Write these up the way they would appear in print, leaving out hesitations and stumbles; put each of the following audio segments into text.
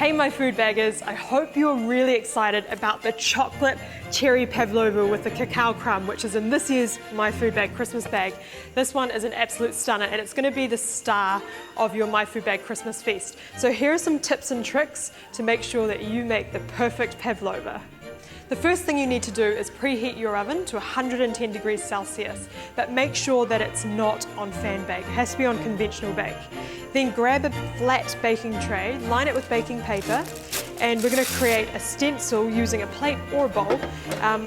Hey my food baggers, I hope you're really excited about the chocolate cherry pavlova with the cacao crumb, which is in this year's My Food Bag Christmas bag. This one is an absolute stunner and it's going to be the star of your My Food Bag Christmas feast. So here are some tips and tricks to make sure that you make the perfect pavlova. The first thing you need to do is preheat your oven to 110 degrees Celsius, but make sure that it's not on fan bake. It has to be on conventional bake. Then grab a flat baking tray, line it with baking paper, and we're going to create a stencil using a plate or a bowl,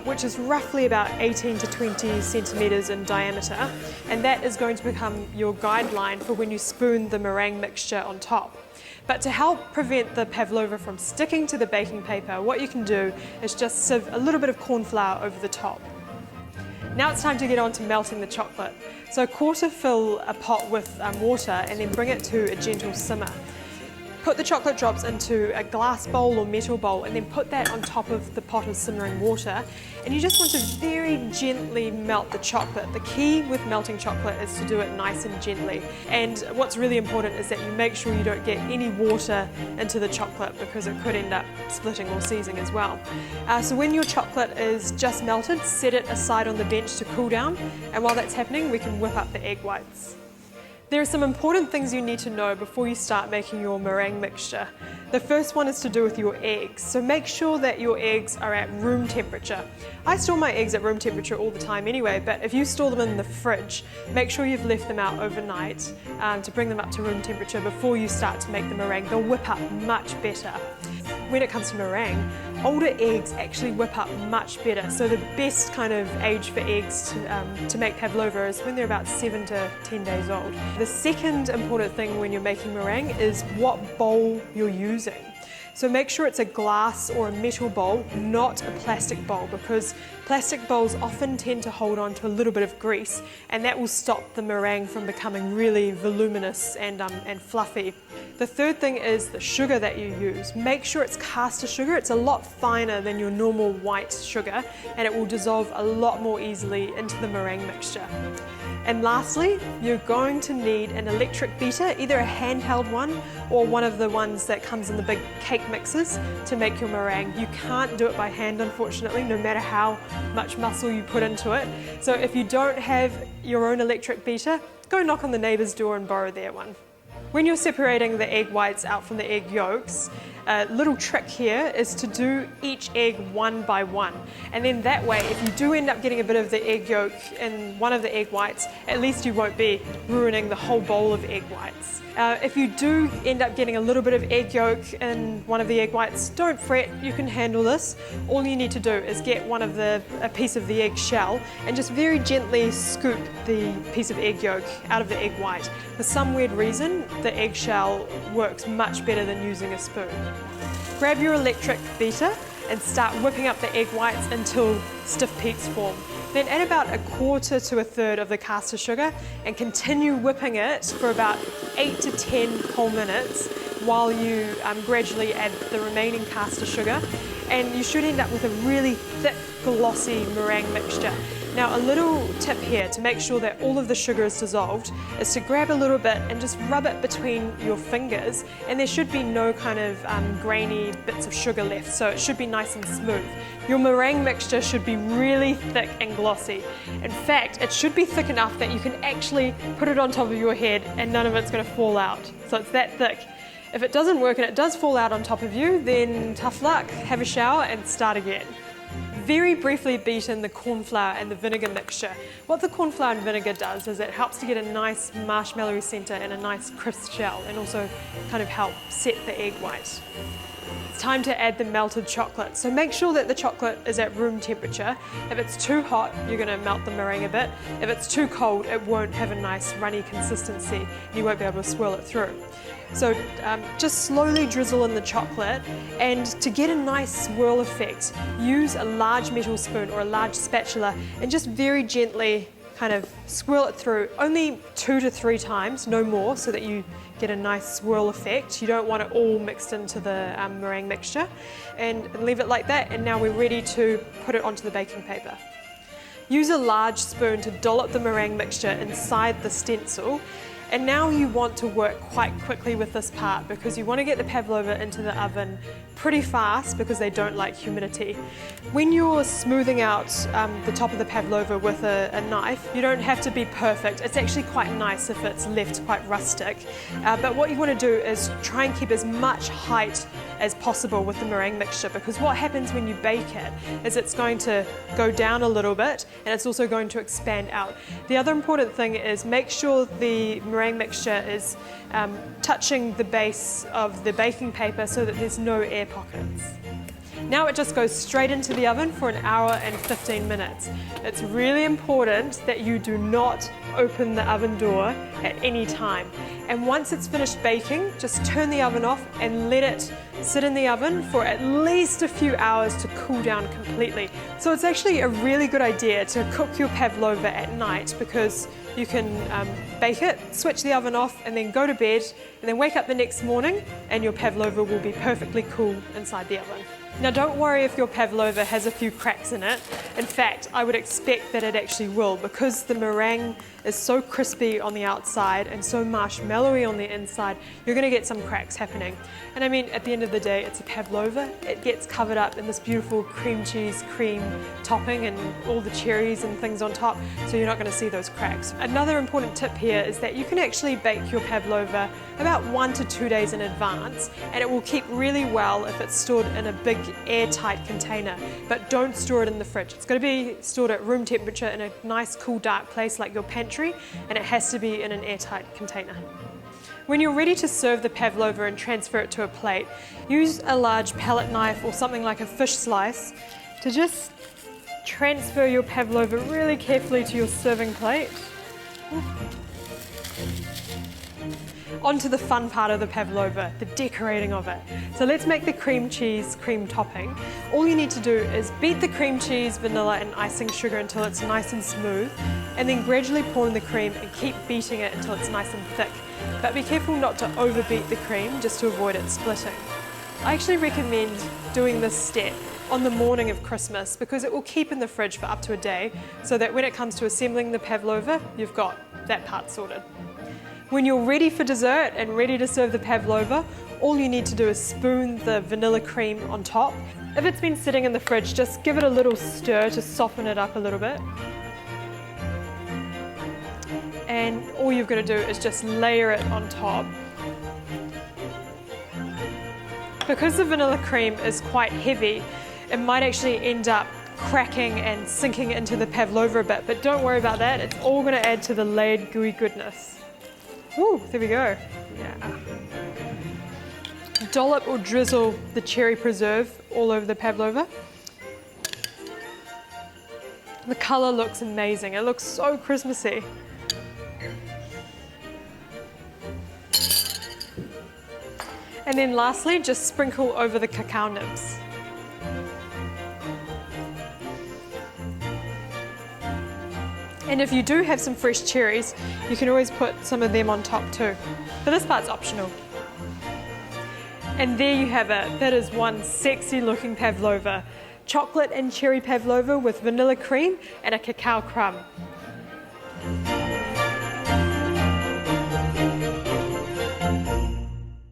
which is roughly about 18 to 20 centimeters in diameter, and that is going to become your guideline for when you spoon the meringue mixture on top. But to help prevent the pavlova from sticking to the baking paper, what you can do is just sieve a little bit of corn flour over the top. Now it's time to get on to melting the chocolate. So quarter fill a pot with water and then bring it to a gentle simmer. Put the chocolate drops into a glass bowl or metal bowl and then put that on top of the pot of simmering water, and you just want to very gently melt the chocolate. The key with melting chocolate is to do it nice and gently, and what's really important is that you make sure you don't get any water into the chocolate because it could end up splitting or seizing as well. So when your chocolate is just melted, set it aside on the bench to cool down, and while that's happening we can whip up the egg whites. There are some important things you need to know before you start making your meringue mixture. The first one is to do with your eggs. So make sure that your eggs are at room temperature. I store my eggs at room temperature all the time anyway, but if you store them in the fridge, make sure you've left them out overnight to bring them up to room temperature before you start to make the meringue. They'll whip up much better. When it comes to meringue, older eggs actually whip up much better. So the best kind of age for eggs to make pavlova is when they're about 7 to 10 days old. The second important thing when you're making meringue is what bowl you're using. So make sure it's a glass or a metal bowl, not a plastic bowl, because plastic bowls often tend to hold on to a little bit of grease, and that will stop the meringue from becoming really voluminous and fluffy. The third thing is the sugar that you use. Make sure it's caster sugar. It's a lot finer than your normal white sugar, and it will dissolve a lot more easily into the meringue mixture. And lastly, you're going to need an electric beater, either a handheld one or one of the ones that comes in the big cake mixers to make your meringue. You can't do it by hand, unfortunately, no matter how much muscle you put into it. So if you don't have your own electric beater, go knock on the neighbour's door and borrow their one. When you're separating the egg whites out from the egg yolks, a little trick here is to do each egg one by one, and then that way if you do end up getting a bit of the egg yolk in one of the egg whites, at least you won't be ruining the whole bowl of egg whites. If you do end up getting a little bit of egg yolk in one of the egg whites, don't fret, you can handle this. All you need to do is get a piece of the egg shell and just very gently scoop the piece of egg yolk out of the egg white. For some weird reason, the egg shell works much better than using a spoon. Grab your electric beater and start whipping up the egg whites until stiff peaks form. Then add about 1/4 to 1/3 of the caster sugar and continue whipping it for about 8 to 10 whole minutes while you gradually add the remaining caster sugar, and you should end up with a really thick, glossy meringue mixture. Now, a little tip here to make sure that all of the sugar is dissolved is to grab a little bit and just rub it between your fingers, and there should be no kind of grainy bits of sugar left, so it should be nice and smooth. Your meringue mixture should be really thick and glossy. In fact, it should be thick enough that you can actually put it on top of your head and none of it's going to fall out. So it's that thick. If it doesn't work and it does fall out on top of you, then tough luck, have a shower and start again. Very briefly beat in the corn flour and the vinegar mixture. What the corn flour and vinegar does is it helps to get a nice marshmallowy centre and a nice crisp shell, and also kind of help set the egg white. It's time to add the melted chocolate. So make sure that the chocolate is at room temperature. If it's too hot, you're going to melt the meringue a bit. If it's too cold, it won't have a nice runny consistency and you won't be able to swirl it through. So just slowly drizzle in the chocolate, and to get a nice swirl effect, use a large metal spoon or a large spatula and just very gently kind of swirl it through, only 2 to 3 times, no more, so that you get a nice swirl effect. You don't want it all mixed into the meringue mixture, and leave it like that, and now we're ready to put it onto the baking paper. Use a large spoon to dollop the meringue mixture inside the stencil And now you want to work quite quickly with this part because you want to get the pavlova into the oven pretty fast because they don't like humidity. When you're smoothing out the top of the pavlova with a knife, you don't have to be perfect. It's actually quite nice if it's left quite rustic. But what you want to do is try and keep as much height as possible with the meringue mixture, because what happens when you bake it is it's going to go down a little bit and it's also going to expand out. The other important thing is make sure the meringue mixture is touching the base of the baking paper so that there's no air pockets. Now it just goes straight into the oven for 1 hour and 15 minutes. It's really important that you do not open the oven door at any time. And once it's finished baking, just turn the oven off and let it sit in the oven for at least a few hours to cool down completely. So it's actually a really good idea to cook your pavlova at night because you can bake it, switch the oven off and then go to bed and then wake up the next morning and your pavlova will be perfectly cool inside the oven. Now don't worry if your pavlova has a few cracks in it. In fact, I would expect that it actually will because the meringue is so crispy on the outside and so marshmallowy on the inside, you're going to get some cracks happening. And I mean, at the end of the day, it's a pavlova. It gets covered up in this beautiful cream cheese cream topping and all the cherries and things on top, so you're not going to see those cracks. Another important tip here is that you can actually bake your pavlova about 1 to 2 days in advance, and it will keep really well if it's stored in a big airtight container. But don't store it in the fridge. It's going to be stored at room temperature in a nice, cool, dark place like your pantry, and it has to be in an airtight container. When you're ready to serve the pavlova and transfer it to a plate, use a large palette knife or something like a fish slice to just transfer your pavlova really carefully to your serving plate. Onto the fun part of the pavlova, the decorating of it. So let's make the cream cheese cream topping. All you need to do is beat the cream cheese, vanilla and icing sugar until it's nice and smooth, and then gradually pour in the cream and keep beating it until it's nice and thick. But be careful not to overbeat the cream just to avoid it splitting. I actually recommend doing this step on the morning of Christmas because it will keep in the fridge for up to a day, so that when it comes to assembling the pavlova, you've got that part sorted. When you're ready for dessert and ready to serve the pavlova, all you need to do is spoon the vanilla cream on top. If it's been sitting in the fridge, just give it a little stir to soften it up a little bit. And all you've got to do is just layer it on top. Because the vanilla cream is quite heavy, it might actually end up cracking and sinking into the pavlova a bit, but don't worry about that. It's all going to add to the layered gooey goodness. Woo, there we go. Yeah. Dollop or drizzle the cherry preserve all over the pavlova. The colour looks amazing. It looks so Christmassy. And then lastly, just sprinkle over the cacao nibs. And if you do have some fresh cherries, you can always put some of them on top too. But this part's optional. And there you have it. That is one sexy looking pavlova. Chocolate and cherry pavlova with vanilla cream and a cacao crumb.